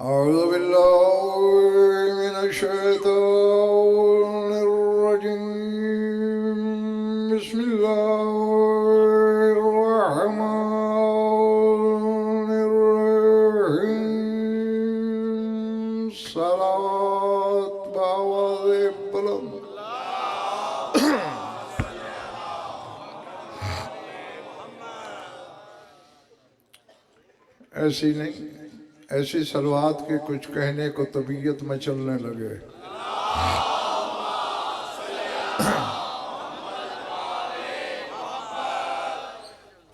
أعوذ بالله من الشيطان الرجيم بسم الله الرحمن الرحيم صلوات بآواز بلند ایسی نہیں ایسی صلوات کے کچھ کہنے کو طبیعت میں چلنے لگے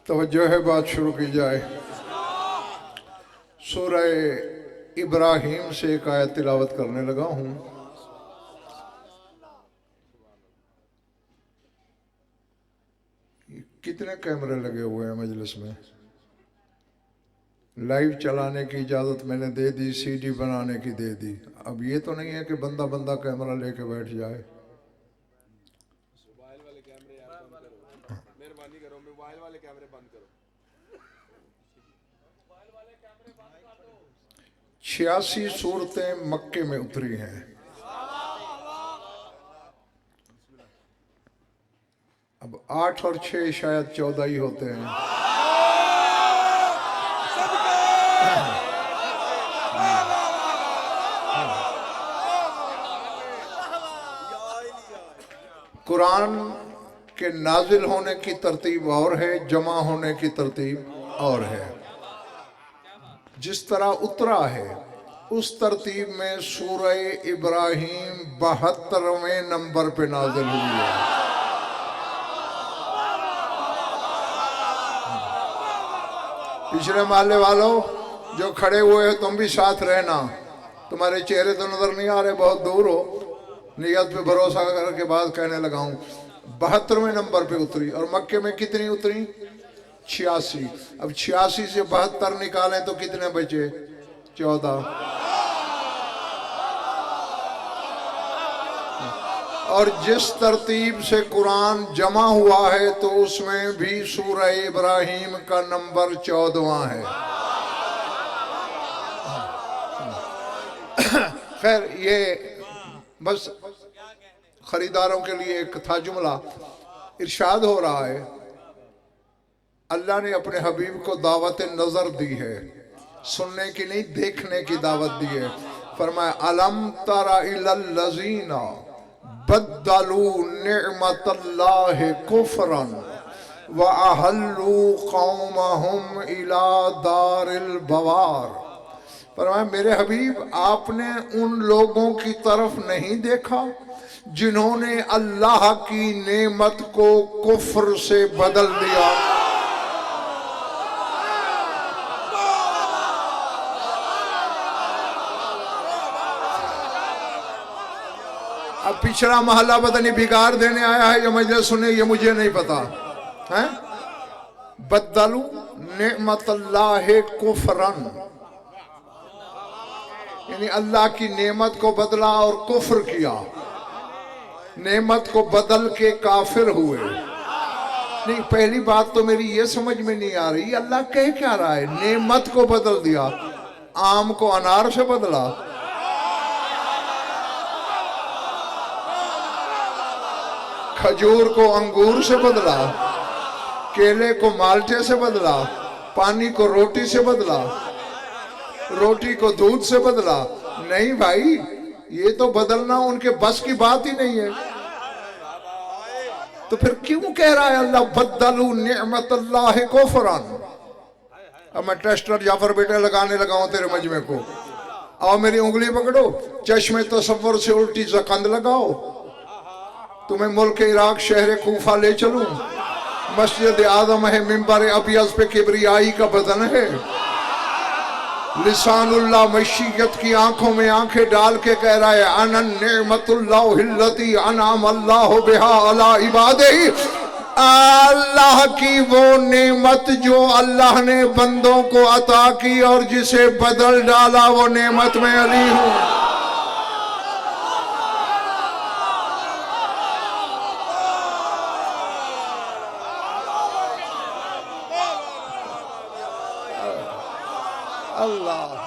توجہ ہے بات شروع کی جائے سورہ ابراہیم سے ایک آیت تلاوت کرنے لگا ہوں کتنے کیمرے لگے ہوئے ہیں مجلس میں لائیو چلانے کی اجازت میں نے دے دی سی ڈی بنانے کی دے دی اب یہ تو نہیں ہے کہ بندہ کیمرہ لے کے بیٹھ جائے موبائل والے کیمرے مہربانی کرو موبائل والے کیمرے بند کرو 86 سورتیں مکے میں اتری ہیں اب 8 اور 6 شاید 14 ہی ہوتے ہیں قرآن کے نازل ہونے کی ترتیب اور ہے جمع ہونے کی ترتیب اور ہے جس طرح اترا ہے اس ترتیب میں سورہ ابراہیم 72ویں نمبر پہ نازل ہوئی ہے پچھلے محلے والوں جو کھڑے ہوئے ہیں تم بھی ساتھ رہنا تمہارے چہرے تو نظر نہیں آ رہے بہت دور ہو نیت پہ بھروسہ کر کے بعد کہنے لگا ہوں 72ویں نمبر پہ اتری اور مکے میں کتنی اتری 86 اب 86 سے 72 نکالیں تو کتنے بچے 14 اور جس ترتیب سے قرآن جمع ہوا ہے تو اس میں بھی سورہ ابراہیم کا نمبر 14واں ہے خیر یہ بس خریداروں کے لیے ایک تھا جملہ ارشاد ہو رہا ہے اللہ نے اپنے حبیب کو دعوت نظر دی ہے سننے کی نہیں دیکھنے کی دعوت دی ہے فرمایا الم تر الی الذین بدلوا نعمت اللہ کفرا واحلوا قومہم الی دار البوار فرمایا میرے حبیب آپ نے ان لوگوں کی طرف نہیں دیکھا جنہوں نے اللہ کی نعمت کو کفر سے بدل دیا اب پچھلا محلہ پتہ نہیں بگاڑ دینے آیا ہے یا مجلس سنے یہ مجھے نہیں پتا بدلو نعمت اللہ کفرن یعنی اللہ کی نعمت کو بدلا اور کفر کیا نعمت کو بدل کے کافر ہوئے نہیں پہلی بات تو میری یہ سمجھ میں نہیں آ رہی اللہ کہہ کیا رہا ہے نعمت کو بدل دیا آم کو انار سے بدلا کھجور کو انگور سے بدلا کیلے کو مالٹے سے بدلا پانی کو روٹی سے بدلا روٹی کو دودھ سے بدلا نہیں بھائی یہ تو بدلنا ان کے بس کی بات ہی نہیں ہے تو پھر کیوں کہہ رہا ہے اللہ بدلو نعمت اللہ کفران اب میں ٹیسٹر جعفر بیٹے لگانے لگا ہوں تیرے مجمع کو آؤ میری انگلی پکڑو چشم تصور سے الٹی زکند لگاؤ تمہیں ملک عراق شہر کوفہ لے چلوں مسجد اعظم ہے منبر ابیض پہ کبریائی کا بدن ہے لسان اللہ مشیت کی آنکھوں میں آنکھیں ڈال کے کہہ رہا ہے انا نعمت اللہ التی انعم اللہ بہا علی عبادہ اللہ کی وہ نعمت جو اللہ نے بندوں کو عطا کی اور جسے بدل ڈالا وہ نعمت میں علی ہوں اللہ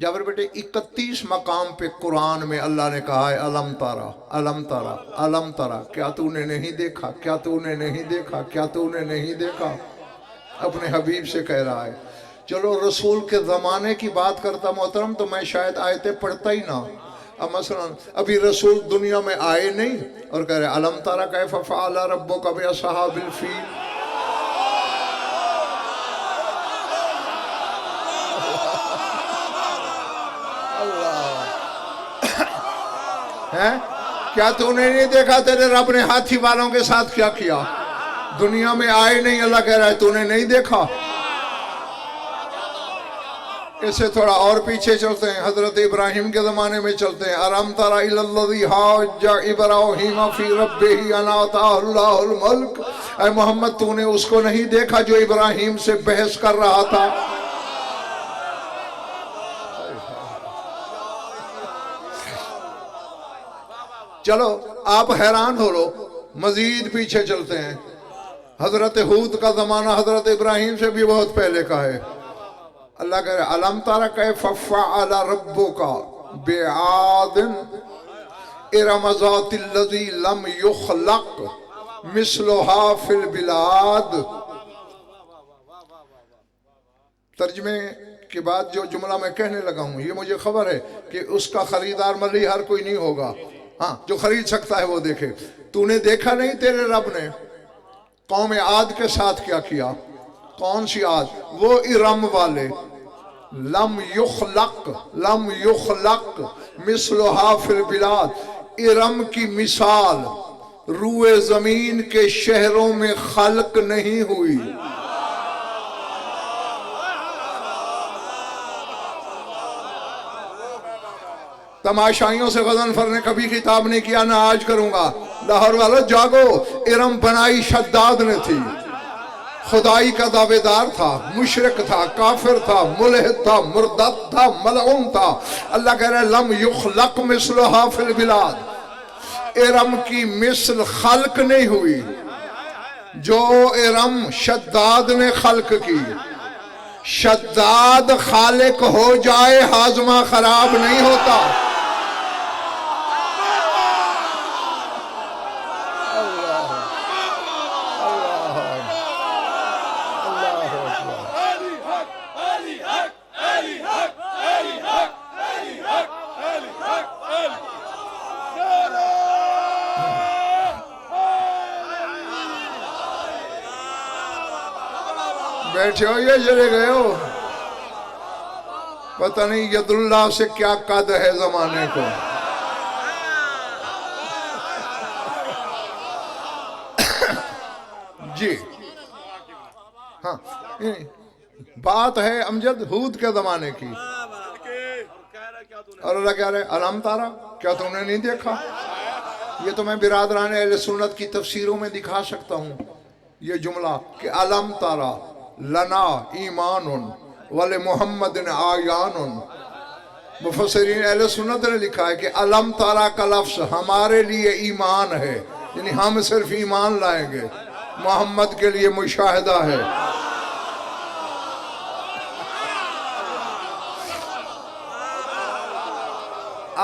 جابر بیٹے 31 مقام پہ قرآن میں اللہ نے کہا ہے علم تارا علم تارا علم تارا، کیا تو نے نہیں دیکھا، کیا تو نے نہیں دیکھا، کیا تو نے نہیں دیکھا، اپنے حبیب سے کہہ رہا ہے۔ چلو رسول کے زمانے کی بات کرتا محترم تو میں شاید آیتیں پڑھتا ہی نہ۔ اب مثلا ابھی رسول دنیا میں آئے نہیں اور کہہ رہے علم تارا کیف فعل ربک باصحاب الفیل، کیا تو نے نہیں دیکھا تیرے رب نے ہاتھی والوں کے ساتھ کیا کیا؟ دنیا میں آئے نہیں، اللہ کہہ رہا ہے تو نے نہیں دیکھا۔ اس سے تھوڑا اور پیچھے چلتے ہیں، حضرت ابراہیم کے زمانے میں چلتے ہیں۔ الم تر الی الذی حاج ابراہیم فی ربہ ان آتاہ اللہ الملک، اے محمد تو نے اس کو نہیں دیکھا جو ابراہیم سے بحث کر رہا تھا؟ چلو آپ حیران ہو لو، مزید پیچھے چلتے ہیں۔ حضرت ہود کا زمانہ حضرت ابراہیم سے بھی بہت پہلے کا ہے۔ اللہ کہہ رہے علم تر کیف فعل ربک بعاد ارم ذات الذی لم یخلق مثلها فی البلاد۔ ترجمے کے بعد جو جملہ میں کہنے لگا ہوں یہ مجھے خبر ہے کہ اس کا خریدار ملی ہر کوئی نہیں ہوگا، ہاں جو خرید سکتا ہے وہ دیکھے۔ تو نے دیکھا نہیں تیرے رب نے قوم عاد کے ساتھ کیا کیا؟ کون سی عاد؟ وہ ارم والے، لم یخلق مثلها فی البلاد، ارم کی مثال روئے زمین کے شہروں میں خلق نہیں ہوئی۔ تماشائیوں سے غضنفر نے کبھی خطاب نہیں کیا، نہ آج کروں گا۔ لاہور والو جاگو، ارم بنائی شداد نے تھی، خدائی کا دعوے دار تھا، مشرک تھا، کافر تھا، ملحد تھا، مردد تھا، ملعون تھا۔ اللہ کہہ رہے لم یخلق مثلها فی البلاد، ارم کی مثل خلق نہیں ہوئی۔ جو ارم شداد نے خلق کی، شداد خالق ہو جائے ہاضمہ خراب نہیں ہوتا۔ بیٹھے ہو یہ چلے گئے ہو؟ پتہ نہیں ید اللہ سے کیا قد ہے زمانے کو۔ جی ہاں بات ہے امجد ہود کے زمانے کی، اور اللہ کہہ رہے علم تارا، کیا تم نے نہیں دیکھا؟ یہ تو میں برادران اہل سنت کی تفسیروں میں دکھا سکتا ہوں یہ جملہ کہ علم تارا لنا ایمان ولمحمد آیان۔ مفسرین اہل سنت نے لکھا ہے کہ علم تارا کا لفظ ہمارے لیے ایمان ہے، یعنی ہم صرف ایمان لائیں گے، محمد کے لیے مشاہدہ ہے۔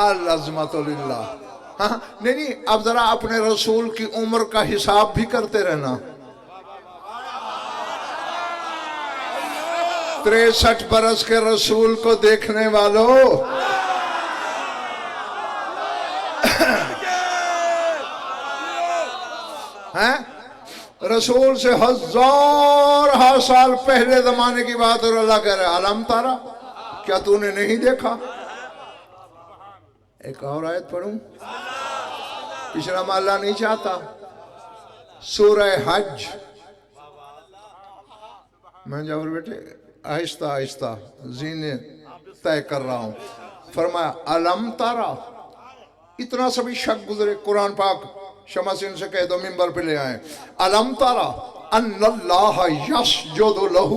العظمت للہ۔ ہاں نہیں اب ذرا اپنے رسول کی عمر کا حساب بھی کرتے رہنا۔ 63 برس کے رسول کو دیکھنے والوں، رسول سے ہزارہ سال پہلے زمانے کی بات، اور اللہ کہہ رہے علم تارا، کیا تو نے نہیں دیکھا؟ ایک اور آیت پڑھوں، پچھلا محلہ نہیں چاہتا، سورہ حج۔ میں جاور بیٹے آہستہ آہستہ زینے طے کر رہا ہوں۔ فرمایا علم تارا، اتنا سبھی شک گزرے، قرآن پاک شمسین سے کہہ دو منبر پہ لے آئیں۔ علم تارا ان اللہ یسجد لہ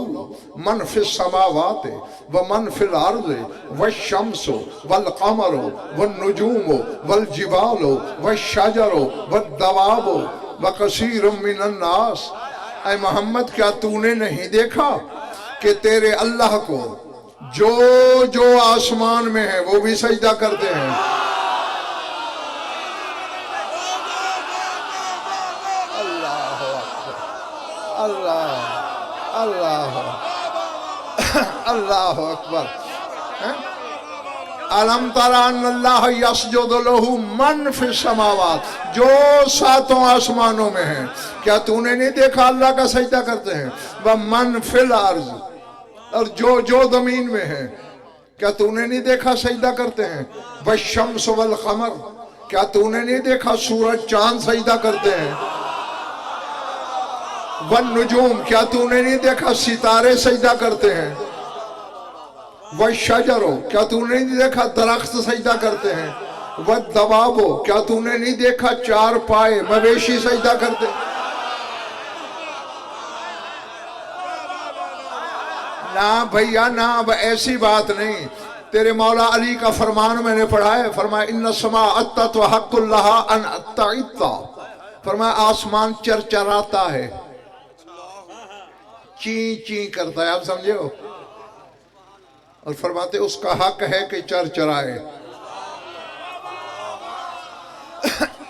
من فی السماوات ومن فی الارض والشمس والقمر والنجوم والجبال والشجر والدواب وکثیر من الناس۔ اے محمد کیا تو نے نہیں دیکھا کہ تیرے اللہ کو جو جو آسمان میں ہے وہ بھی سجدہ کرتے ہیں. اللہ اللہ اللہ اللہ اکبر. علم تر ان اللہ یسجد لہ من فی السماوات، جو ساتوں آسمانوں میں ہیں. کیا تو نے نہیں دیکھا اللہ کا سجدہ کرتے ہیں؟ ومن فی الارض، اور جو جو زمین میں ہیں کیا تو نے نہیں دیکھا سجدہ کرتے ہیں؟ والشمس والقمر، کیا تو نے نہیں دیکھا سورج چاند سجدہ کرتے ہیں؟ والنجوم، کیا تو نے نہیں دیکھا ستارے سجدہ کرتے ہیں؟ والشجر، کیا تو نے نہیں دیکھا درخت سجدہ کرتے ہیں؟ والدواب، کیا تو نے نہیں دیکھا چار پائے مویشی سجدہ کرتے ہیں؟ نہ بھیا نہ، اب ایسی بات نہیں. تیرے مولا علی کا فرمان میں نے پڑھا ہے، فرمایا ان السماء اتت وحق لها ان اتعت، فرمایا آسمان چرچراتا ہے، چین چین کرتا ہے. آپ سمجھے ہو؟ اور فرماتے اس کا حق ہے کہ چرچرائے.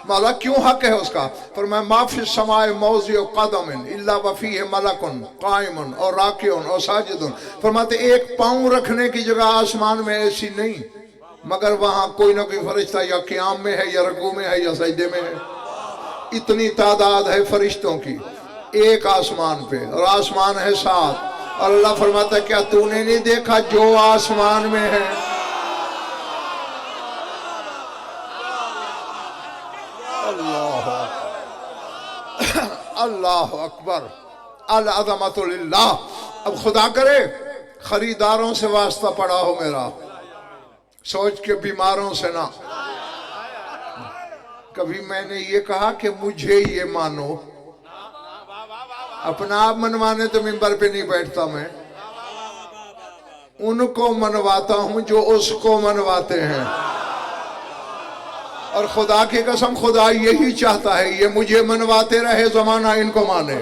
مولا کیوں حق ہے اس کا؟ فرمایا ما فی السماء موضع قدم الا وفیہ ملک قائم اور راکع اور ساجد. فرماتے ایک پاؤں رکھنے کی جگہ آسمان میں ایسی نہیں مگر وہاں کوئی نہ کوئی فرشتہ یا قیام میں ہے یا رکوع میں ہے یا سجدے میں ہے. اتنی تعداد ہے فرشتوں کی ایک آسمان پہ، اور آسمان ہے 7. اور اللہ فرماتا ہے کیا تو نے نہیں دیکھا جو آسمان میں ہے؟ اللہ اللہ اکبر. العظمت للہ. اب خدا کرے خریداروں سے واسطہ پڑا ہو میرا، سوچ کے بیماروں سے نہ. کبھی میں نے یہ کہا کہ مجھے یہ مانو، اپنا آپ منوانے تو منبر پہ نہیں بیٹھتا میں، ان کو منواتا ہوں جو اس کو منواتے ہیں. اور خدا کی قسم خدا یہی چاہتا ہے، یہ مجھے منواتے رہے زمانہ ان کو مانے.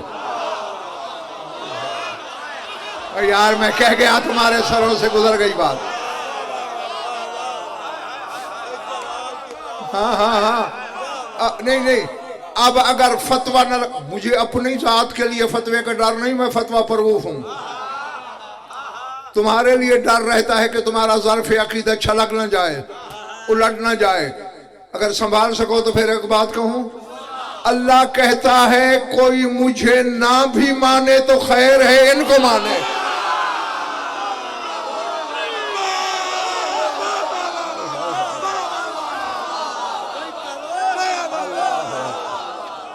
اور یار میں کہہ گیا تمہارے سروں سے گزر گئی بات. ہاں ہاں ہاں نہیں اب اگر فتویٰ نہ، مجھے اپنی ذات کے لیے فتوے کا ڈر نہیں، میں فتویٰ پروف ہوں. تمہارے لیے ڈر رہتا ہے کہ تمہارا ظرف عقیدہ چھلک نہ جائے، الٹ نہ جائے. اگر سنبھال سکو تو پھر ایک بات کہوں، اللہ کہتا ہے کوئی مجھے نہ بھی مانے تو خیر ہے، ان کو مانے.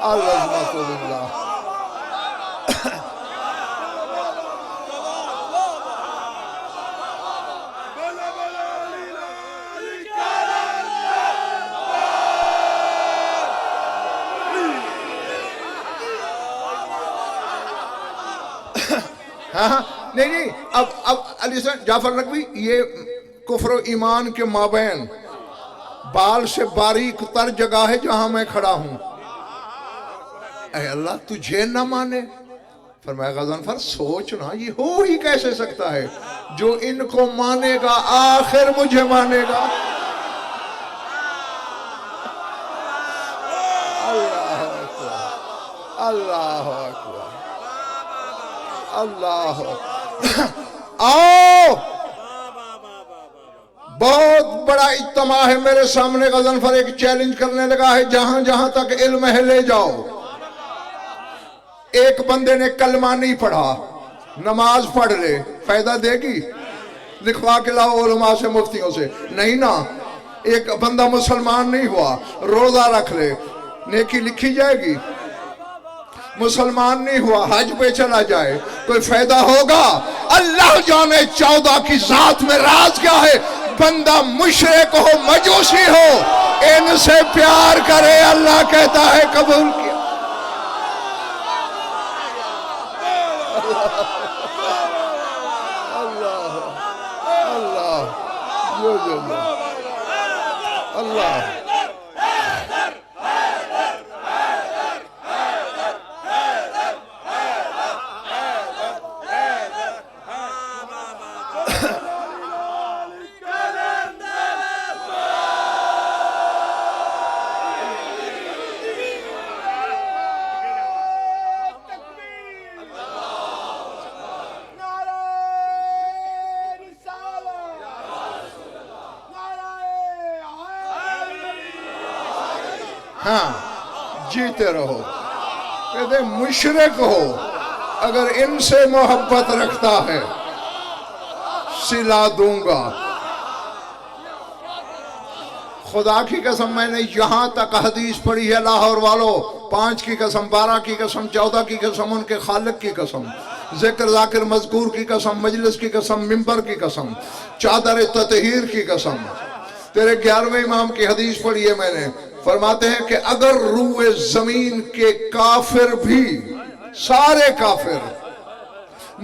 العظمت للہ. ہاں نہیں اب علی جعفر نقوی، یہ کفر و ایمان کے مابین بال سے باریک تر جگہ ہے جہاں میں کھڑا ہوں. اے اللہ تجھے نہ مانے؟ فرمایا غضنفر سوچنا یہ ہو ہی کیسے سکتا ہے، جو ان کو مانے گا آخر مجھے مانے گا. اللہ اکبر اللہ اکبر اللہ اکبر. آؤ بہت بڑا اجتماع ہے میرے سامنے. غضنفر ایک چیلنج کرنے لگا ہے، جہاں جہاں تک علم ہے لے جاؤ. ایک بندے نے کلمہ نہیں پڑھا، نماز پڑھ لے، فائدہ دے گی؟ لکھوا کے لاؤ علماء سے، مفتیوں سے. نہیں نا. ایک بندہ مسلمان نہیں ہوا، روزہ رکھ لے، نیکی لکھی جائے گی؟ مسلمان نہیں ہوا، حج پہ چلا جائے، کوئی فائدہ ہوگا؟ اللہ جانے 14 کی ذات میں راز کیا ہے. بندہ مشرک ہو، مجوسی ہو، ان سے پیار کرے، اللہ کہتا ہے قبول کیا. اللہ اللہ اللہ. ہاں جیتے رہو. کہتے مشرک ہو اگر ان سے محبت رکھتا ہے سلا دوں گا. خدا کی قسم میں نے یہاں تک حدیث پڑھی ہے لاہور والوں، 5 کی قسم، 12 کی قسم، 14 کی قسم، ان کے خالق کی قسم، ذکر ذاکر مذکور کی قسم، مجلس کی قسم، ممبر کی قسم، چادر تطہیر کی قسم. تیرے 11ویں امام کی حدیث پڑھی ہے میں نے، فرماتے ہیں کہ اگر روئے زمین کے کافر بھی، سارے کافر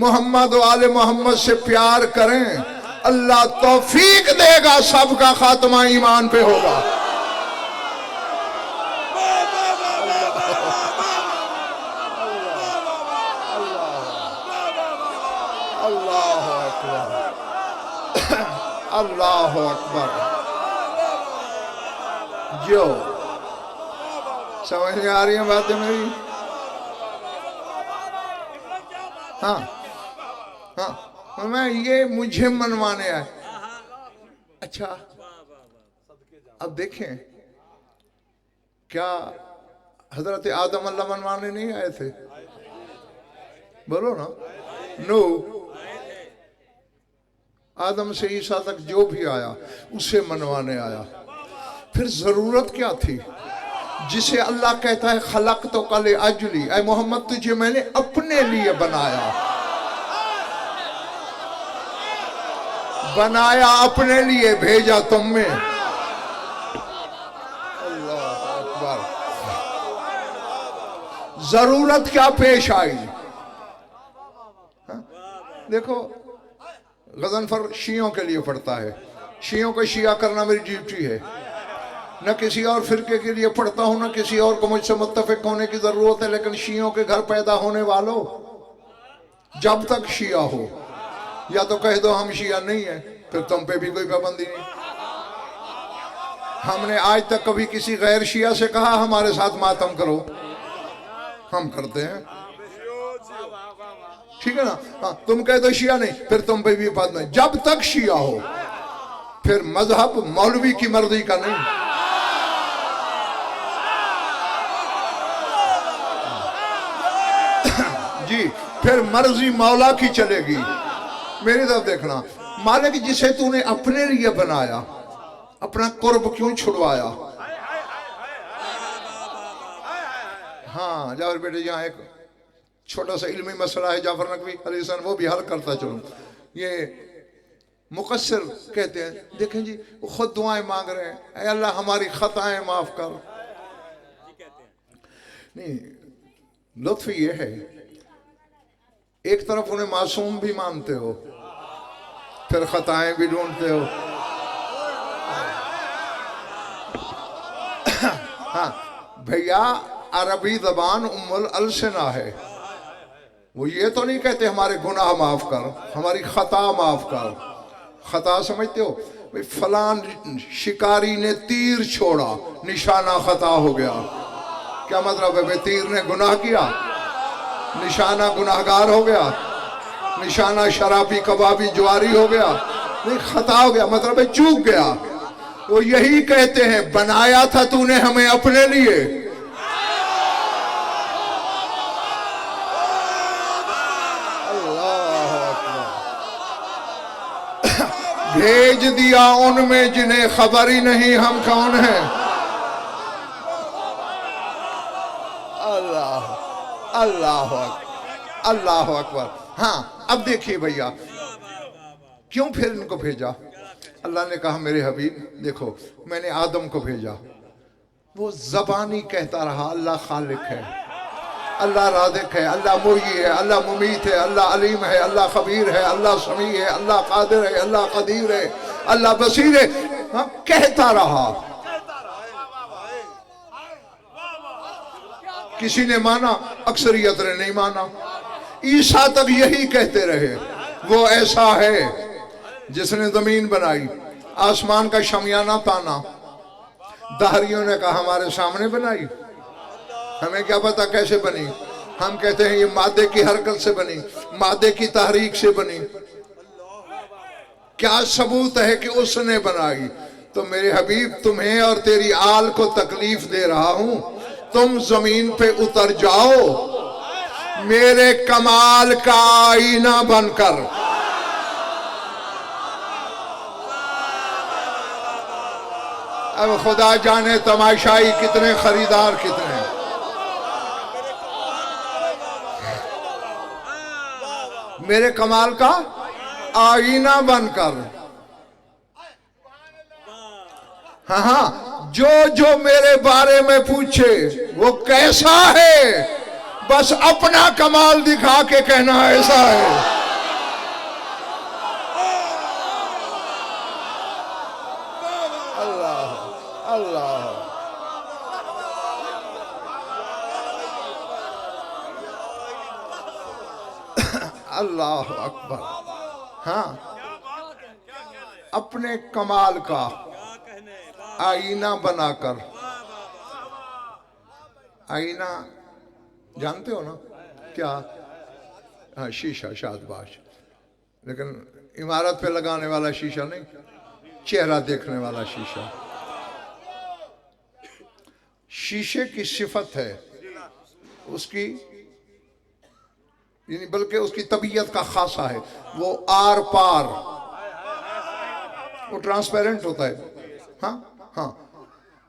محمد و آل محمد سے پیار کریں، اللہ توفیق دے گا سب کا خاتمہ ایمان پہ ہوگا. اللہ اکبر، اللہ اکبر. جو سمجھ میں آ رہی ہیں باتیں میری؟ ہاں ہاں میں یہ مجھے منوانے آئے. اچھا اب دیکھیں کیا حضرت آدم اللہ منوانے نہیں آئے تھے؟ بولو نا. نو آدم سے عیسیٰ تک جو بھی آیا اسے منوانے آیا. پھر ضرورت کیا تھی جسے اللہ کہتا ہے خلقتک لأجلی، اے محمد تجھے میں نے اپنے لیے بنایا، بنایا اپنے لیے، بھیجا تم میں. اللہ اکبر. ضرورت کیا پیش آئی؟ دیکھو غضنفر شیعوں کے لیے پڑھتا ہے، شیعوں کو شیعہ کرنا میری ڈیوٹی ہے. نہ کسی اور فرقے کے لیے پڑھتا ہوں، نہ کسی اور کو مجھ سے متفق ہونے کی ضرورت ہے، لیکن شیعوں کے گھر پیدا ہونے والوں جب تک شیعہ ہو یا تو کہہ دو ہم شیعہ نہیں ہیں، پھر تم پہ بھی کوئی پابندی نہیں. ہم نے آج تک کبھی کسی غیر شیعہ سے کہا ہمارے ساتھ ماتم کرو؟ ہم کرتے ہیں، ٹھیک ہے نا. ہاں تم کہہ دو شیعہ نہیں، پھر تم پہ بھی پابندی نہیں. جب تک شیعہ ہو پھر مذہب مولوی کی مرضی کا نہیں. جی پھر مرضی مولا کی چلے گی. میری طرف دیکھنا، مالک جسے تو نے اپنے لیے بنایا اپنا قرب کیوں چھڑوایا؟ ہاں جعفر بیٹے یہاں ایک چھوٹا سا علمی مسئلہ ہے، جعفر نقوی علیہ السلام وہ بھی حل کرتا چلوں. یہ مقصر کہتے ہیں، دیکھیں جی وہ خود دعائیں مانگ رہے ہیں، اے اللہ ہماری خطائیں معاف کر. نہیں، لطف یہ ہے ایک طرف انہیں معصوم بھی مانتے ہو، پھر خطائیں بھی ڈھونڈتے ہو. ہاں بھیا عربی زبان ام الالسنہ ہے، وہ یہ تو نہیں کہتے ہمارے گناہ معاف کر، ہماری خطا معاف کر. خطا سمجھتے ہو؟ فلان شکاری نے تیر چھوڑا، نشانہ خطا ہو گیا. کیا مطلب ہے؟ تیر نے گناہ کیا، نشانہ گناہگار ہو گیا، نشانہ شرابی کبابی جواری ہو گیا. نہیں، خطا ہو گیا مطلب ہے چوک گیا. وہ یہی کہتے ہیں بنایا تھا تو نے ہمیں اپنے لیے. بھیج دیا ان میں جنہیں خبر ہی نہیں ہم کون ہیں. اللہ اللہ اکبر، اللہ اکبر. ہاں اب دیکھیے بھیا کیوں پھر ان کو بھیجا؟ اللہ نے کہا میرے حبیب دیکھو میں نے آدم کو بھیجا، وہ زبانی کہتا رہا اللہ خالق ہے، اللہ رازق ہے، اللہ محیی ہے، اللہ ممیت ہے، اللہ علیم ہے، اللہ خبیر ہے، اللہ سمیع ہے، اللہ قادر ہے، اللہ قدیر ہے، اللہ بصیر ہے. ہاں کہتا رہا. کسی نے مانا، اکثریت نے نہیں مانا. عیسیٰ تک یہی کہتے رہے وہ ایسا ہے جس نے زمین بنائی، آسمان کا شامیانہ تانا. دہریوں نے کہا ہمارے سامنے بنائی، ہمیں کیا پتا کیسے بنی. ہم کہتے ہیں یہ مادے کی حرکت سے بنی، مادے کی تحریک سے بنی. کیا ثبوت ہے کہ اس نے بنائی؟ تو میرے حبیب تمہیں اور تیری آل کو تکلیف دے رہا ہوں، تم زمین پہ اتر جاؤ میرے کمال کا آئینہ بن کر۔ اب خدا جانے تماشائی کتنے، خریدار کتنے۔ میرے کمال کا آئینہ بن کر، ہاں جو میرے بارے میں پوچھے وہ کیسا ہے، بس اپنا کمال دکھا کے کہنا ایسا ہے۔ اللہ اللہ اللہ اکبر۔ ہاں، اپنے کمال کا آئینہ بنا کر۔ آئینہ جانتے ہو نا کیا؟ ہاں، شیشہ، شاد باش، لیکن عمارت پہ لگانے والا شیشہ نہیں، چہرہ دیکھنے والا شیشہ۔ شیشے کی صفت ہے اس کی، یعنی بلکہ اس کی طبیعت کا خاصہ ہے، وہ آر پار، وہ ٹرانسپیرنٹ ہوتا ہے۔ ہاں ہاں،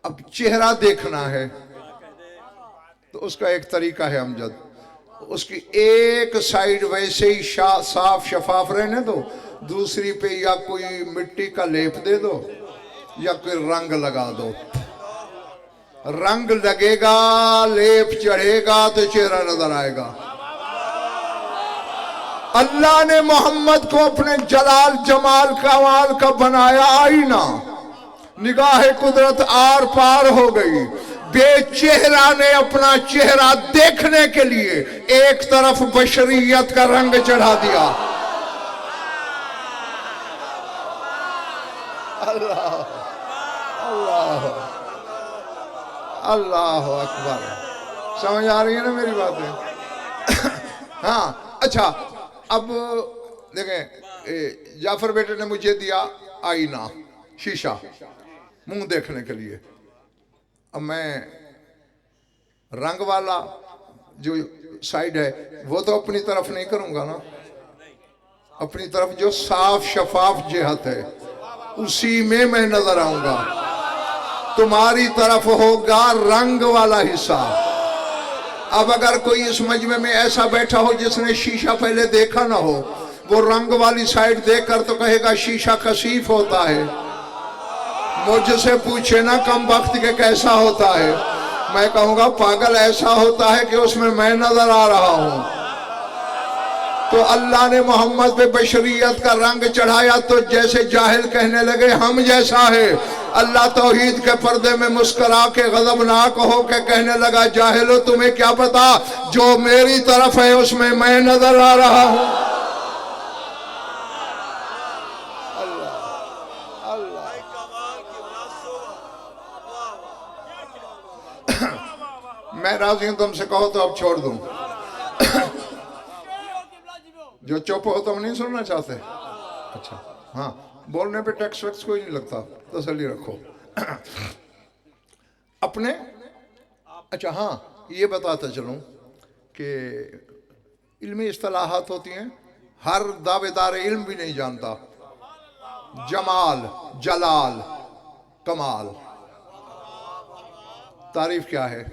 اب چہرہ دیکھنا ہے تو اس کا ایک طریقہ ہے امجد، اس کی ایک سائیڈ ویسے ہی صاف شفاف رہنے دو، دوسری پہ یا کوئی مٹی کا لیپ دے دو یا کوئی رنگ لگا دو۔ رنگ لگے گا، لیپ چڑھے گا تو چہرہ نظر آئے گا۔ اللہ نے محمد کو اپنے جلال جمال کمال کا بنایا آئینہ، نگاہ قدرت آر پار ہو گئی۔ بے چہرہ نے اپنا چہرہ دیکھنے کے لیے ایک طرف بشریت کا رنگ چڑھا دیا۔ اللہ اللہ اللہ اکبر۔ سمجھ آ رہی ہے نا میری باتیں؟ ہاں اچھا، اب دیکھیں، جعفر بیٹے نے مجھے دیا آئینہ، شیشہ، منہ دیکھنے کے لیے۔ اب میں رنگ والا جو سائیڈ ہے وہ تو اپنی طرف نہیں کروں گا نا، اپنی طرف جو صاف شفاف جہت ہے اسی میں نظر آؤں گا۔ تمہاری طرف ہوگا رنگ والا حصہ۔ اب اگر کوئی اس مجمع میں ایسا بیٹھا ہو جس نے شیشہ پہلے دیکھا نہ ہو، وہ رنگ والی سائیڈ دیکھ کر تو کہے گا شیشہ کثیف ہوتا ہے، مجھ سے پوچھے نا کم وقت کے کیسا ہوتا ہے، میں کہوں گا پاگل ایسا ہوتا ہے کہ اس میں نظر آ رہا ہوں۔ تو اللہ نے محمد پہ بشریت کا رنگ چڑھایا تو جیسے جاہل کہنے لگے ہم جیسا ہے، اللہ توحید کے پردے میں مسکرا کے غضبناک ہو کے کہنے لگا جاہلو تمہیں کیا پتا، جو میری طرف ہے اس میں نظر آ رہا ہوں۔ میں راضی ہوں، تم سے کہو تو اب چھوڑ دوں، جو چپ ہو تم نہیں سننا چاہتے؟ اچھا ہاں، بولنے پہ ٹیکس ویکس کوئی نہیں لگتا، تسلی رکھو اپنے۔ اچھا ہاں، یہ بتاتا چلوں کہ علمی اصطلاحات ہوتی ہیں، ہر دعوے دار علم بھی نہیں جانتا۔ جمال، جلال، کمال، تعریف کیا ہے؟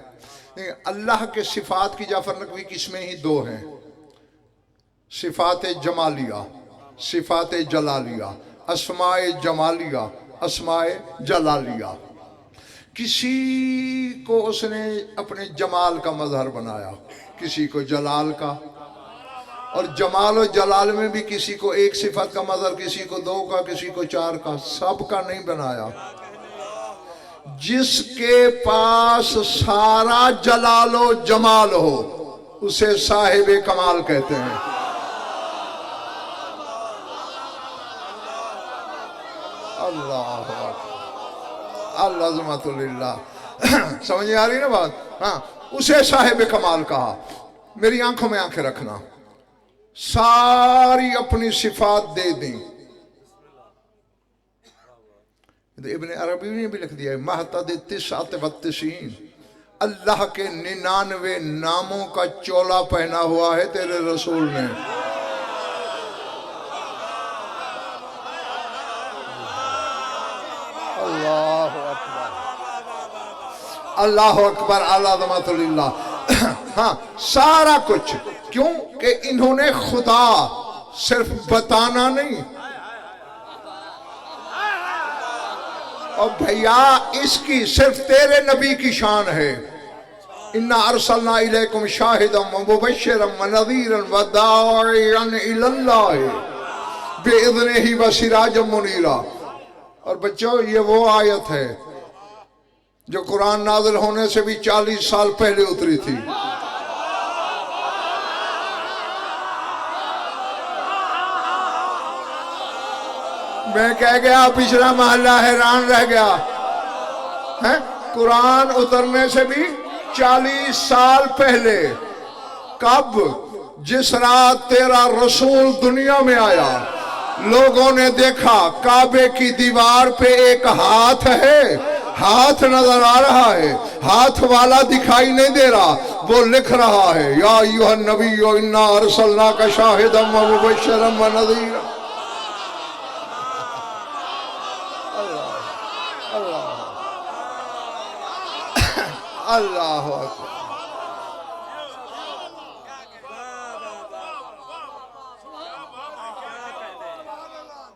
اللہ کے صفات کی جعفر نقوی قسمیں ہی دو ہیں، صفات جمالیہ، صفات جلالیہ، اسماء جمالیہ، اسماء جلالیہ۔ کسی کو اس نے اپنے جمال کا مظہر بنایا، کسی کو جلال کا، اور جمال و جلال میں بھی کسی کو ایک صفت کا مظہر، کسی کو دو کا، کسی کو چار کا، سب کا نہیں بنایا۔ جس کے پاس سارا جلال و جمال ہو اسے صاحب کمال کہتے ہیں۔ اللہ العظمت للہ، سمجھ آ رہی نا بات؟ ہاں، اسے صاحب کمال کہا۔ میری آنکھوں میں آنکھیں رکھنا، ساری اپنی صفات دے دیں، ابن عربی نے بھی لکھ دیا ہے مہتد 99 اللہ کے 99 ناموں کا چولا پہنا ہوا ہے تیرے رسول نے. اللہ اکبر اللہ اکبر العظمت للہ. ہاں سارا کچھ کیوں کہ انہوں نے خدا صرف بتانا نہیں. اور بھیا اس کی صرف تیرے نبی کی شان ہے. اِنَّا أَرْسَلْنَا إِلَيْكُمْ شَاهِدًا وَمُبَشِّرًا وَنَذِيرًا وَدَاعِيًا إِلَى اللَّهِ بِإِذْنِهِ وَسِرَاجًا مُنِيرًا. اور بچوں یہ وہ آیت ہے جو قرآن نازل ہونے سے بھی 40 سال پہلے اتری تھی. میں کہہ گیا پچھلا محلہ حیران رہ گیا. قرآن اترنے سے بھی 40 سال پہلے. کب؟ جس رات تیرا رسول دنیا میں آیا لوگوں نے دیکھا کعبے کی دیوار پہ ایک ہاتھ ہے. ہاتھ نظر آ رہا ہے, ہاتھ والا دکھائی نہیں دے رہا. وہ لکھ رہا ہے یا ایھا النبی انا ارسلناک شاہدا ومبشرا ونذیرا. اللہ اکبر.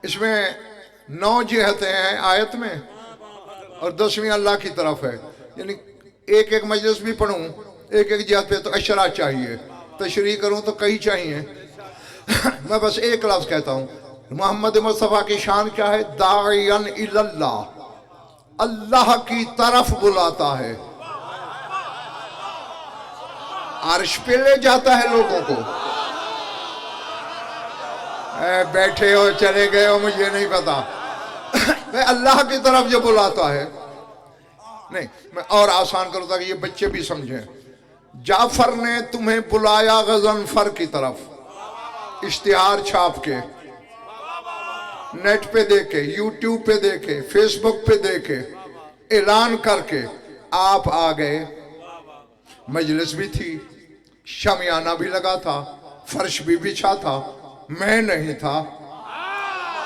اس میں 9 جہتیں ہیں آیت میں اور 10ویں اللہ کی طرف ہے. یعنی ایک ایک مجلس بھی پڑھوں ایک ایک جہت پہ تو اشرا چاہیے, تشریح کروں تو کئی چاہیے. میں بس ایک لفظ کہتا ہوں. محمد مصطفیٰ کی شان کیا ہے؟ داعیاً الی اللہ, اللہ کی طرف بلاتا ہے. عرش پہ لے جاتا ہے لوگوں کو. بیٹھے ہو چلے گئے ہو مجھے نہیں پتا. اللہ کی طرف جو بلاتا ہے. نہیں میں اور آسان کروں تاکہ یہ بچے بھی سمجھیں. جعفر نے تمہیں بلایا غضنفر کی طرف, اشتہار چھاپ کے, نیٹ پہ دے کے, یوٹیوب پہ دے کے, فیس بک پہ دے کے, اعلان کر کے آپ آ گئے. مجلس بھی تھی, شامیانہ بھی لگا تھا, فرش بھی بچھا تھا, میں نہیں تھا.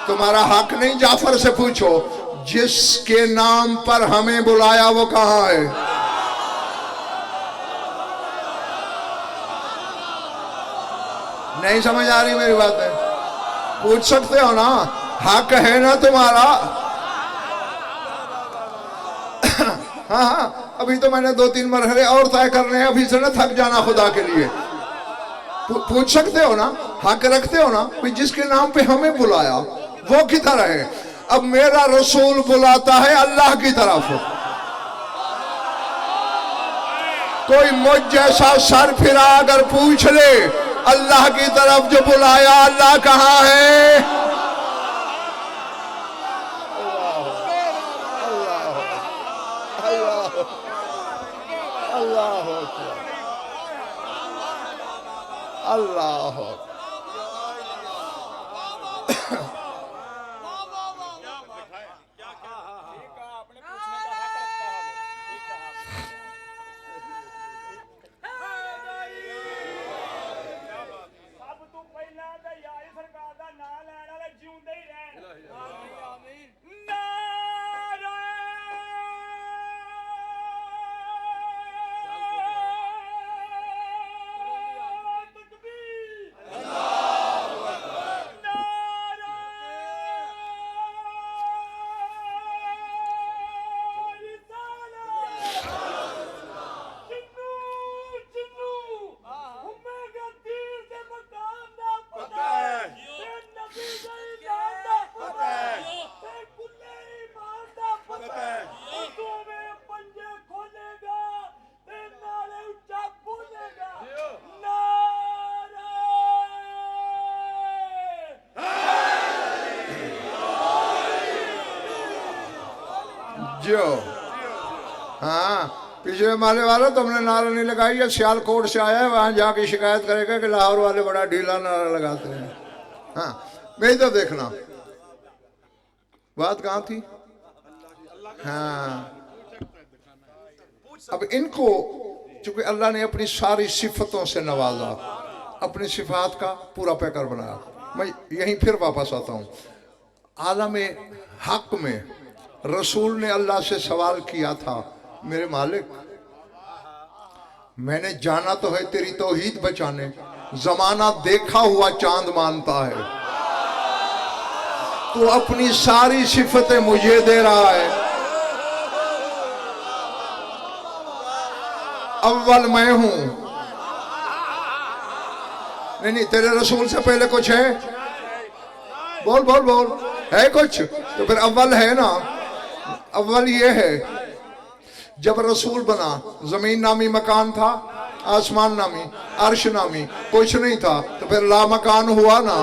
تمہارا حق نہیں. جعفر سے پوچھو جس کے نام پر ہمیں بلایا وہ کہاں ہے؟ نہیں سمجھ آ رہی میری بات ہے؟ پوچھ سکتے ہو نا, حق ہے نا تمہارا. ہاں ہاں ابھی تو میں نے 2-3 مرحلے اور طے کرنے ہیں, ابھی سے نہ تھک جانا خدا کے لیے. پوچھ سکتے ہو نا, حق رکھتے ہو نا. جس کے نام پہ ہمیں بلایا وہ کدھر ہے؟ اب میرا رسول بلاتا ہے اللہ کی طرف. کوئی مجھ جیسا سر پھرا اگر پوچھ لے اللہ کی طرف جو بلایا اللہ کہاں ہے؟ اللہ جو ہاں پچھلے محلے والا تم نے نعرہ نہیں لگائی ہے, سیال کوٹ سے آیا ہے, وہاں جا کے شکایت کرے گا کہ لاہور والے بڑا ڈھیلا نعرہ لگاتے ہیں. ہاں میری تو دیکھنا بات کہاں تھی. ہاں اب ان کو چونکہ اللہ نے اپنی ساری صفتوں سے نوازا، اپنی صفات کا پورا پیکر بنایا. میں یہیں پھر واپس آتا ہوں. عالم حق میں رسول نے اللہ سے سوال کیا تھا، میرے مالک میں نے جانا تو ہے تیری توحید بچانے، زمانہ دیکھا ہوا چاند مانتا ہے، تو اپنی ساری صفتیں مجھے دے رہا ہے، اول میں ہوں. نہیں تیرے رسول سے پہلے کچھ ہے؟ بول بول بول، ہے کچھ؟ تو پھر اول ہے نا. اول یہ ہے جب رسول بنا زمین نامی مکان تھا، آسمان نامی، عرش نامی کچھ نہیں تھا، تو پھر لا مکان ہوا نا.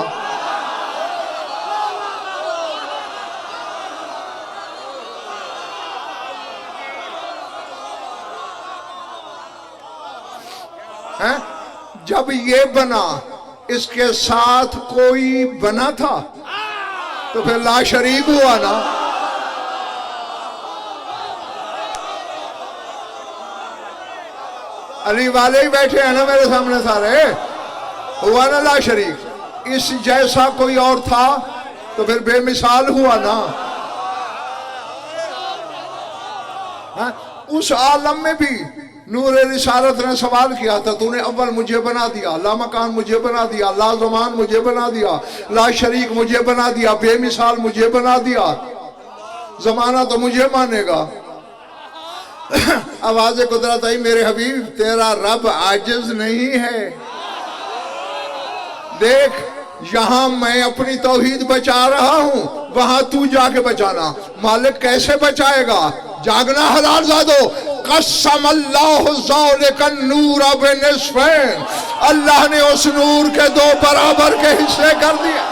جب یہ بنا اس کے ساتھ کوئی بنا تھا تو پھر لا شریک ہوا نا. علی والے ہی بیٹھے ہیں نا میرے سامنے سارے، ہوا نا لا شریک. اس جیسا کوئی اور تھا تو پھر بے مثال ہوا نا. اس عالم میں بھی نور رسالت نے سوال کیا تھا، تو نے اول مجھے بنا دیا، لا مکان مجھے بنا دیا، لا زمان مجھے بنا دیا، لا شریک مجھے بنا دیا، بے مثال مجھے بنا دیا، زمانہ تو مجھے مانے گا. آواز قدرت آئی، میرے حبیب تیرا رب عاجز نہیں ہے. دیکھ یہاں میں اپنی توحید بچا رہا ہوں، وہاں تو جا کے بچانا. مالک کیسے بچائے گا؟ جاگنا حلال زادو. قسم اللہ ذالک النور بنصفین، اللہ نے اس نور کے دو برابر کے حصے کر دیا.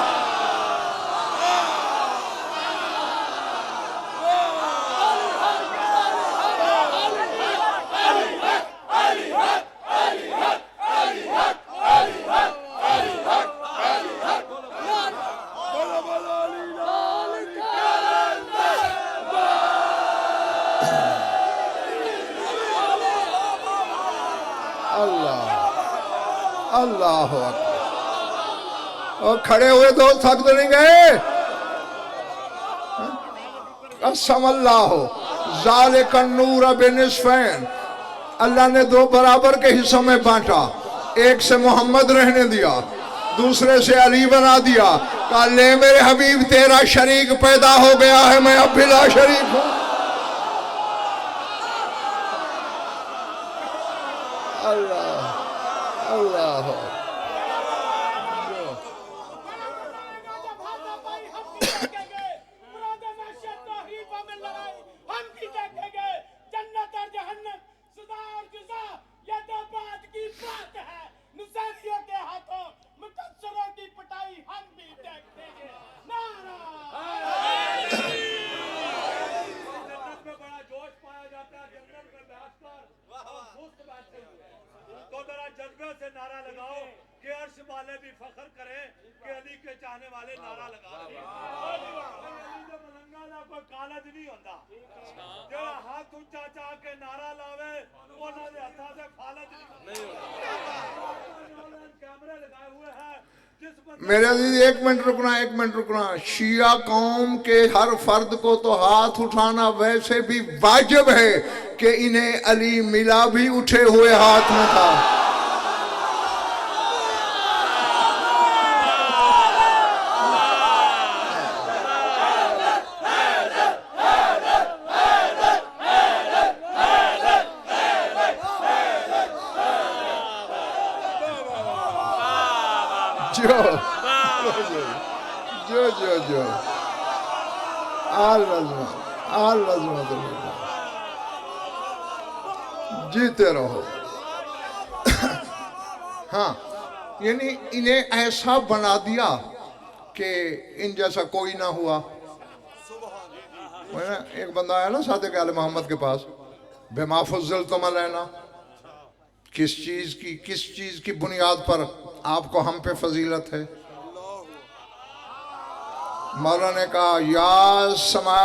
اللہ اور کھڑے ہوئے تو تھک تو نہیں گئے. قسم اللہ ذالک النور بنصفین، اللہ نے دو برابر کے حصوں میں بانٹا. ایک سے محمد رہنے دیا، دوسرے سے علی بنا دیا. کہا لے میرے حبیب تیرا شریک پیدا ہو گیا ہے، میں اب بھی لا شریک ہوں. اللہ اللہ میرے عزیز ایک منٹ رکنا. شیعہ قوم کے ہر فرد کو تو ہاتھ اٹھانا ویسے بھی واجب ہے کہ انہیں علی ملا بھی اٹھے ہوئے ہاتھ میں تھا. جو آل لازمت جیتے رہو. ہاں یعنی انہیں ایسا بنا دیا کہ ان جیسا کوئی نہ ہوا. ایک بندہ آیا نا صادق آل محمد کے پاس، بما فضلتم علینا، کس چیز کی بنیاد پر آپ کو ہم پہ فضیلت ہے؟ مولا نے کہا یا سما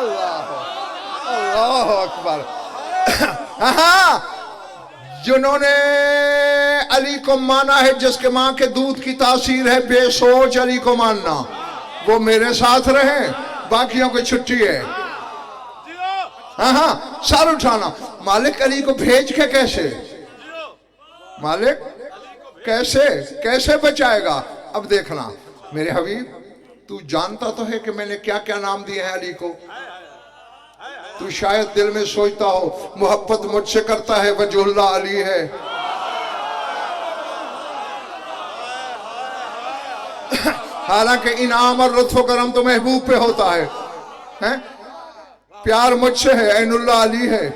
اللہ اکبر. ہاں جنہوں نے علی کو مانا ہے جس کے ماں کے دودھ کی تاثیر ہے بے سوچ علی کو ماننا, وہ میرے ساتھ رہیں, باقیوں کو چھٹی ہے. ہاں سر اٹھانا. مالک علی کو بھیج کے کیسے, مالک کیسے بچائے گا؟ اب دیکھنا میرے حبیب, تو جانتا تو ہے کہ میں نے کیا کیا نام دیے ہیں علی کو. تو شاید دل میں سوچتا ہو محبت مجھ سے کرتا ہے وجہ اللہ علی ہے. حالانکہ انعام اور لطف و کرم تو محبوب پہ ہوتا ہے. پیار مجھ سے ہے عین اللہ علی ہے,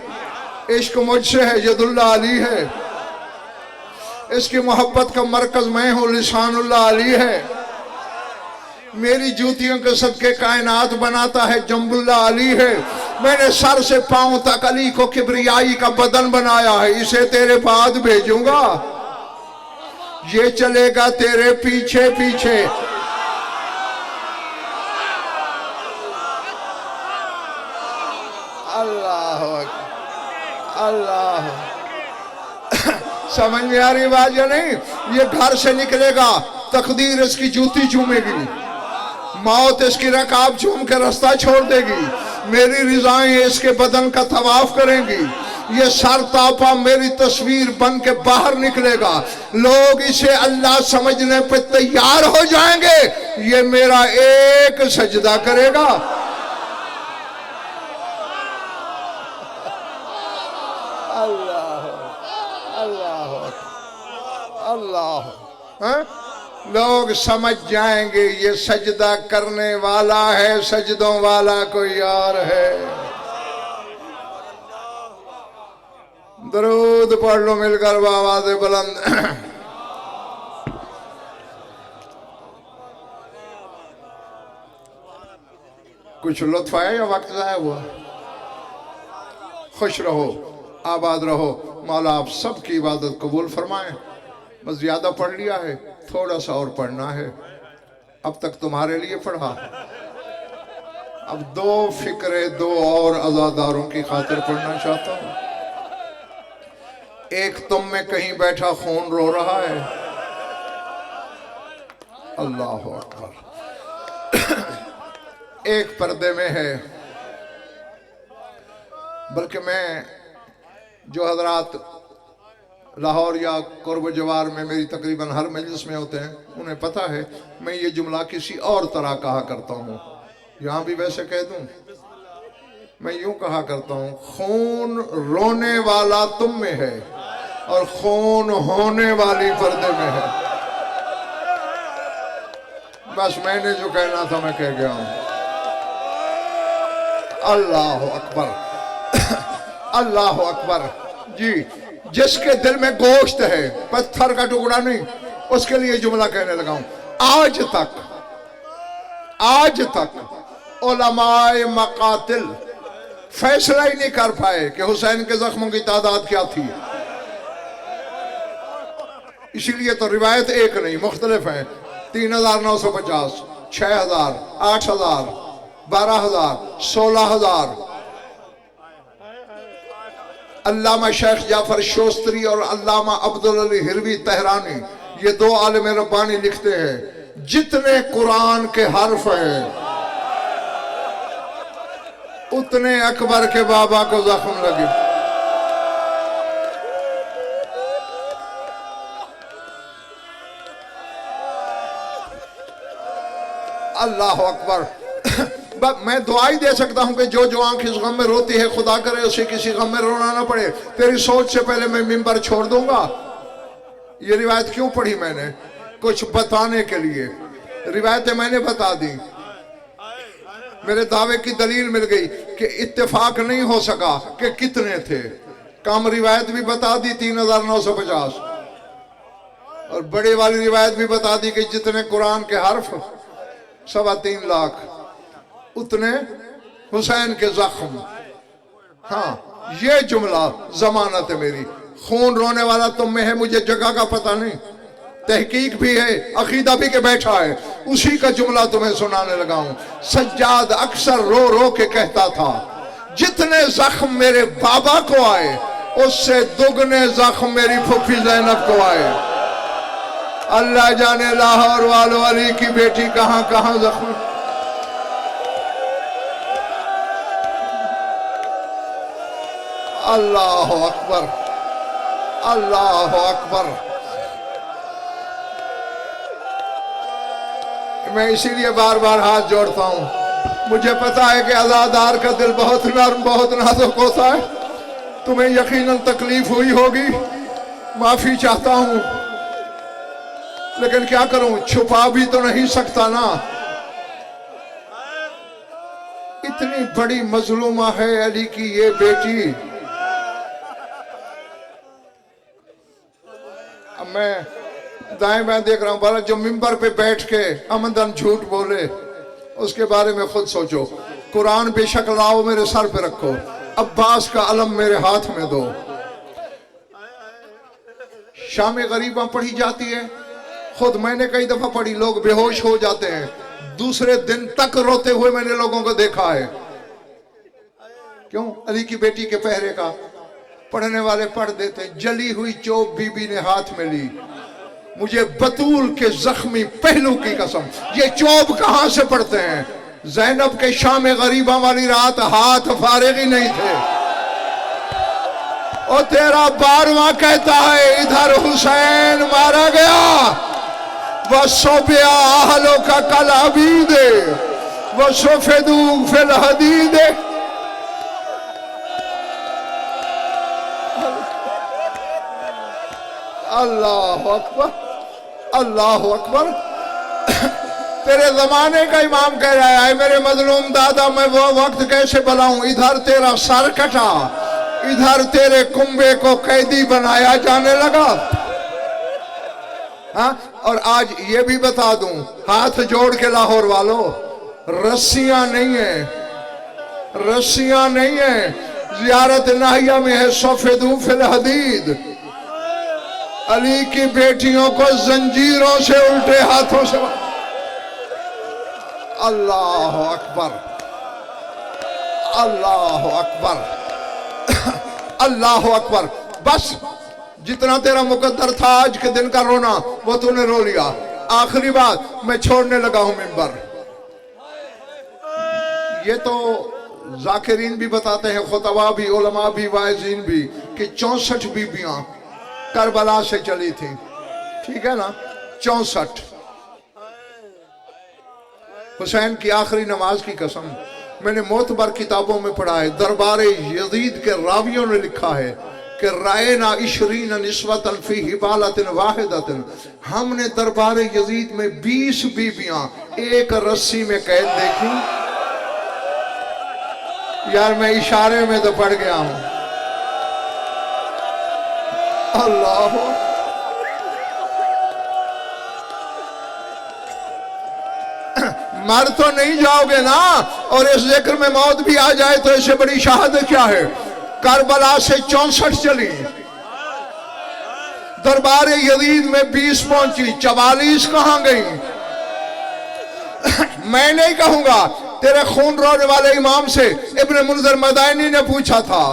عشق مجھ سے ہے ید اللہ علی ہے, اس کی محبت کا مرکز میں ہوں لسان اللہ علی ہے, میری جوتیوں کے صدقے کائنات بناتا ہے جنب اللہ علی ہے, میں نے سر سے پاؤں تک علی کو کبریائی کا بدن بنایا ہے, اسے تیرے بعد بھیجوں گا, یہ چلے گا تیرے پیچھے پیچھے. اللہ سمجھ میں آ رہی بات یا نہیں؟ یہ گھر سے نکلے گا تقدیر اس کی جوتی چومے گی, موت اس کی رکاب چوم کے رستہ چھوڑ دے گی, میری رضائیں اس کے بدن کا طواف کریں گی, یہ سر تاپا میری تصویر بن کے باہر نکلے گا, لوگ اسے اللہ سمجھنے پہ تیار ہو جائیں گے, یہ میرا ایک سجدہ کرے گا. اللہ لوگ سمجھ جائیں گے یہ سجدہ کرنے والا ہے, سجدوں والا کوئی اور ہے. درود پڑھ لو مل کر بآواز بلند. کچھ لطف آیا یا وقت ضائع ہوا؟ خوش رہو, آباد رہو, مولا آپ سب کی عبادت قبول فرمائیں. بس زیادہ پڑھ لیا ہے, تھوڑا سا اور پڑھنا ہے. اب تک تمہارے لیے پڑھا, اب دو فکرے دو اور عزاداروں کی خاطر پڑھنا چاہتا ہوں. ایک تم میں کہیں بیٹھا خون رو رہا ہے, اللہ اکبر. ایک پردے میں ہے, بلکہ میں جو حضرات لاہور یا قرب و جوار میں میری تقریباً ہر مجلس میں ہوتے ہیں انہیں پتہ ہے میں یہ جملہ کسی اور طرح کہا کرتا ہوں, یہاں بھی ویسے کہہ دوں. میں یوں کہا کرتا ہوں, خون رونے والا تم میں ہے اور خون ہونے والی پردے میں ہے. بس میں نے جو کہنا تھا میں کہہ گیا ہوں. اللہ اکبر, اللہ اکبر. جی جس کے دل میں گوشت ہے, پتھر کا ٹکڑا نہیں, اس کے لیے جملہ کہنے لگا ہوں. آج تک علماء مقاتل فیصلہ ہی نہیں کر پائے کہ حسین کے زخموں کی تعداد کیا تھی. اسی لیے تو روایت ایک نہیں, مختلف ہیں. 3950, 6000, 8000, 12000, 16000. علامہ شیخ جعفر شوستری اور علامہ عبدالعلی ہروی تہرانی یہ دو عالم ربانی لکھتے ہیں, جتنے قرآن کے حرف ہیں اتنے اکبر کے بابا کو زخم لگے. اللہ اکبر. میں دعا ہی دے سکتا ہوں کہ جو آنکھ اس غم میں روتی ہے خدا کرے اسے کسی غم میں رونا نہ پڑے. تیری سوچ سے پہلے میں منبر چھوڑ دوں گا. یہ روایت کیوں پڑھی میں نے؟ کچھ بتانے کے لیے. روایتیں میں نے بتا دی, میرے دعوے کی دلیل مل گئی کہ اتفاق نہیں ہو سکا کہ کتنے تھے. کم روایت بھی بتا دی 3950, اور بڑے والی روایت بھی بتا دی کہ جتنے قرآن کے حرف 3.25 لاکھ اتنے حسین کے زخم. ہاں یہ جملہ ضمانت ہے میری. خون رونے والا تم میں ہے, مجھے جگہ کا پتہ نہیں, تحقیق بھی ہے، عقیدہ بھی کہ بیٹھا ہے، اسی کا جملہ تمہیں سنانے لگا ہوں۔ سجاد اکثر رو رو کے کہتا تھا جتنے زخم میرے بابا کو آئے اس سے دگنے زخم میری پھوپھی زینب کو آئے۔ اللہ جانے لاہور والو علی کی بیٹی کہاں کہاں زخم۔ اللہ اکبر، اللہ اکبر۔ میں اسی لیے بار بار ہاتھ جوڑتا ہوں، مجھے پتا ہے کہ عزادار کا دل بہت نرم بہت نازک ہوتا ہے، تمہیں یقیناً تکلیف ہوئی ہوگی، معافی چاہتا ہوں، لیکن کیا کروں، چھپا بھی تو نہیں سکتا نا۔ اتنی بڑی مظلومہ ہے علی کی یہ بیٹی۔ اب میں دائیں بائیں دیکھ رہا ہوں، بارہ جو ممبر پہ بیٹھ کے امندن جھوٹ بولے اس کے بارے میں خود سوچو۔ قرآن بے شک لاؤ میرے سر پہ رکھو، عباس کا علم میرے ہاتھ میں دو۔ شام غریباں پڑھی جاتی ہے، خود میں نے کئی دفعہ پڑھی، لوگ بے ہوش ہو جاتے ہیں، دوسرے دن تک روتے ہوئے میں نے لوگوں کو دیکھا ہے۔ کیوں؟ علی کی بیٹی کے پہرے کا پڑھنے والے پڑھ دیتے ہیں۔ جلی ہوئی چوب بی بی نے ہاتھ میں لی، مجھے بطول کے زخمی پہلو کی قسم، یہ چوب کہاں سے پڑھتے ہیں؟ زینب کے شام غریبہ والی رات ہاتھ فارغ ہی نہیں تھے۔ اور تیرا 12واں کہتا ہے ادھر حسین مارا گیا، وَصُبِعَ أَهْلُكَ كَالْعَبِيدِ وَصُفِدُوا فِي الْحَدِيدِ۔ اللہ اکبر، اللہ اکبر۔ تیرے زمانے کا امام کہہ رہا ہے میرے مظلوم دادا میں وہ وقت کیسے بلاؤں، ادھر تیرا سر کٹا، ادھر تیرے کنبے کو قیدی بنایا جانے لگا۔ ہاں، اور آج یہ بھی بتا دوں، ہاتھ جوڑ کے لاہور والو، رسیاں نہیں ہیں، رسیاں نہیں ہیں، زیارت ناہیہ میں ہے صفدوا فی الحدید۔ علی کی بیٹیوں کو زنجیروں سے الٹے ہاتھوں سے۔ اللہ اکبر، اللہ اکبر، اللہ اکبر۔ بس جتنا تیرا مقدر تھا آج کے دن کا رونا وہ تو نے رو لیا۔ آخری بات، میں چھوڑنے لگا ہوں ممبر۔ یہ تو ذاکرین بھی بتاتے ہیں، خطبہ بھی، علماء بھی، واعظین بھی، کہ 64 بیبیاں کربلا سے چلی تھیں، ٹھیک ہے نا، 64۔ حسین کی آخری نماز کی قسم، میں نے معتبر کتابوں میں پڑھا ہے، دربار یزید کے راویوں نے لکھا ہے کہ رائنا 20 نسوۃ فی حبالۃ واحدۃ، ہم نے دربار یزید میں 20 بیبیاں ایک رسی میں قید دیکھی۔ یار میں اشارے میں تو پڑھ گیا ہوں۔ اللہ، مر تو نہیں جاؤ گے نا، اور اس ذکر میں موت بھی آ جائے تو اس سے بڑی شہادت کیا ہے؟ کربلا سے 64 چلی، دربار یزید میں 20 پہنچی، 44 کہاں گئی؟ میں نہیں کہوں گا، تیرے خون رونے والے امام سے ابن منذر مدائنی نے پوچھا تھا،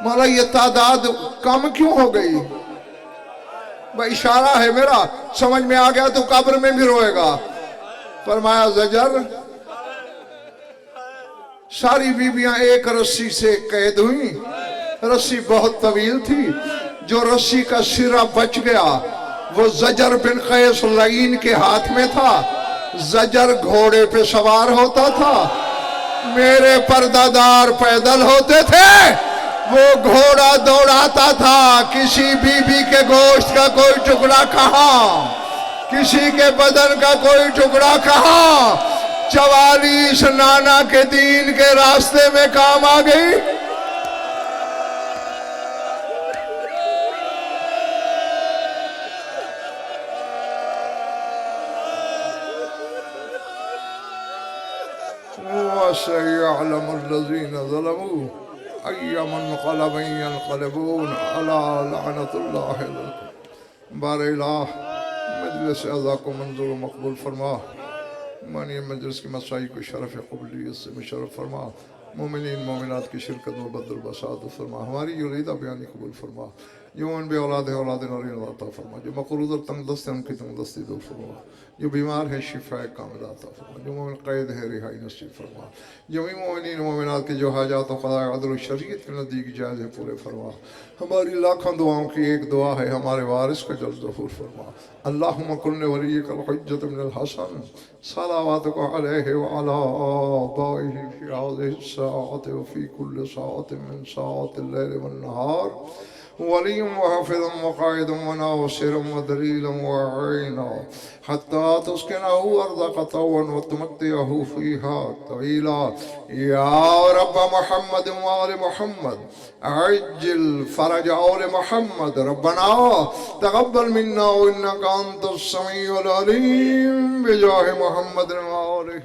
مولا یہ تعداد کم کیوں ہو گئی؟ وہ اشارہ ہے میرا، سمجھ میں آ گیا تو قبر میں بھی روئے گا۔ فرمایا زجر، ساری بیبیاں ایک رسی سے قید ہوئی، رسی بہت طویل تھی، جو رسی کا سرا بچ گیا وہ زجر بن قیس لعین کے ہاتھ میں تھا۔ زجر گھوڑے پہ سوار ہوتا تھا، میرے پردادار پیدل ہوتے تھے، وہ گھوڑا دوڑاتا تھا۔ کسی بی بی کے گوشت کا کوئی ٹکڑا کہاں، کسی کے بدن کا کوئی ٹکڑا کہاں، 44 نانا کے دین کے راستے میں کام آ گئی۔ وَسَيَعْلَمُ الَّذِينَ ظَلَمُوا أَيَّ مُنْقَلَبٍ يَنْقَلِبُونَ أَلَا لَعْنَةُ اللَّهِ عَلَى الْكَافِرِينَ۔ بار الہ مجلس اعضاء کو منظور و مقبول فرما، مانی مجلس کی مسائی کو شرف قبولیت سے مشرف فرما، مومنین مومنات کی شرکت و بدل بساد فرما، ہماری یریدہ بیانی قبول فرما، جو ان بے اولاد ہے اولاد نورین عطا فرما، جو مقروض اور تنگ دست ہیں ان کی تنگ دستی دور فرما، جو بیمار ہے شفاء کامل عطا فرما، جو مومن قید ہے رہائی نصیب فرما، جميع مومنین مومنات کی جو حاجات و قضاء عدل و شریعت کے نزدیک جائز ہے پورے فرما، ہماری لاکھوں دعاؤں کی ایک دعا ہے، ہمارے وارث کا جلد ظہور فرما، اللہم کن ولیک الحجۃ بن الحسن صلواتک علیہ وعلی آبائہ فی هذه الساعة وفی کل ساعة من ساعات اللیل والنہار ولي وحافظا وقائدا وناصرا ودليلا وعينا حتى تسكنه أرضك طوعا وتمتعه فيها طويلا يا رب محمد وآل محمد عجل فرج آل محمد ربنا تقبل منا وإنك أنت السميع العليم بجاه محمد وآله